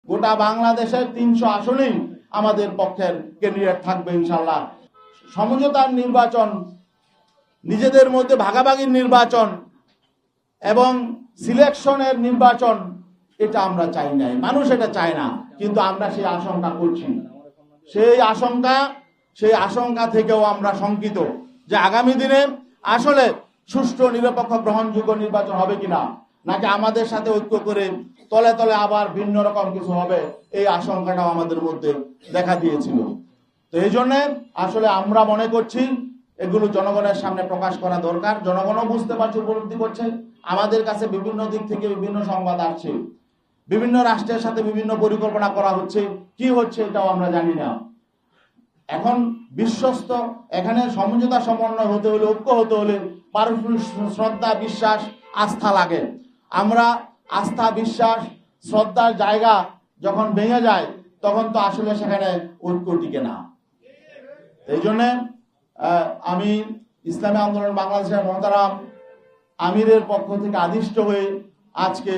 গোটা বাংলাদেশের 300 আসনেই আমাদের পক্ষের ক্যান্ডিডেট থাকবে ইনশাআল্লাহ। সমঝোতার নির্বাচন, নিজেদের মধ্যে ভাগাভাগির নির্বাচন এবং সিলেকশনের নির্বাচন, এটা আমরা চাই নাই, মানুষ এটা চায় না, কিন্তু আমরা সেই আশঙ্কা করছি। সেই আশঙ্কা থেকেও আমরা শঙ্কিত যে আগামী দিনে আসলে সুষ্ঠু, নিরপেক্ষ, গ্রহণযোগ্য নির্বাচন হবে কিনা, নাকি আমাদের সাথে ঐক্য করে তলে তলে আবার ভিন্ন রকম কিছু হবে, এই আশঙ্কাটাও আমাদের মধ্যে দেখা দিয়েছিল। তো এই জন্য আসলে আমরা মনে করছি এগুলো জনগণের সামনে প্রকাশ করা দরকার। জনগণও বুঝতে পারছে, উপলব্ধি করছে। আমাদের কাছে বিভিন্ন দিক থেকে বিভিন্ন সংবাদ আসছে, বিভিন্ন রাষ্ট্রের সাথে বিভিন্ন পরিকল্পনা করা হচ্ছে, কি হচ্ছে এটাও আমরা জানি না। এখন বিশ্বস্ত, এখানে সমঝোতা সমন্বয় হতে হলে, ঐক্য হতে হলে পারস্পরিক শ্রদ্ধা, বিশ্বাস, আস্থা লাগে। আমরা আস্থা, বিশ্বাস, শ্রদ্ধার জায়গা যখন ভেঙে যায় তখন তো আসলে সেখানে ঐক্য টিকে না। এই জন্য আমি ইসলামী আন্দোলন বাংলাদেশের মহতারাম আমিরের পক্ষ থেকে আদিষ্ট হয়ে আজকে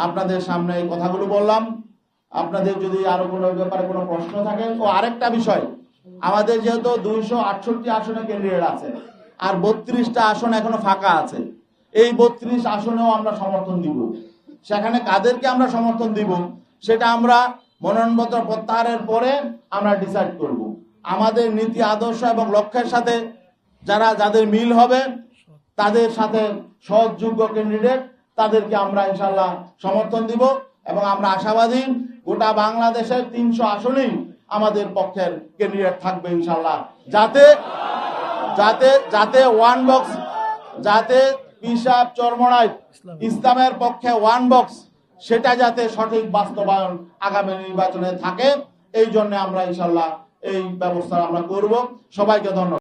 আপনাদের সামনে এই কথাগুলো বললাম। আপনাদের যদি আরো কোনো ব্যাপারে কোনো প্রশ্ন থাকে। ও আরেকটা বিষয়, আমাদের যেহেতু 268 আসনে ক্যান্ডিডেট আছে আর 32টা আসন এখনো ফাঁকা আছে, এই 32 আসনেও আমরা সমর্থন দিব। সেখানে কাদেরকে আমরা সমর্থন দিব সেটা আমরা মনোনয়নপত্র প্রত্যাহারের পরে আমরা ডিসাইড করব। আমাদের নীতি, আদর্শ এবং লক্ষ্যের সাথে যাদের মিল হবে, তাদের সাথে সহযোগ্য ক্যান্ডিডেট, তাদেরকে আমরা ইনশাল্লাহ সমর্থন দিব। এবং আমরা আশাবাদী গোটা বাংলাদেশের 300 আসনেই আমাদের পক্ষের ক্যান্ডিডেট থাকবে ইনশাল্লাহ। যাতে ওয়ান বক্স, যাতে পিসাব চরমনাই ইসলামের পক্ষে ওয়ান বক্স, সেটা যাতে সঠিক বাস্তবায়ন আগামী নির্বাচনে থাকে, এই জন্য আমরা ইনশাল্লাহ এই ব্যবস্থা আমরা করব। সবাইকে ধন্যবাদ।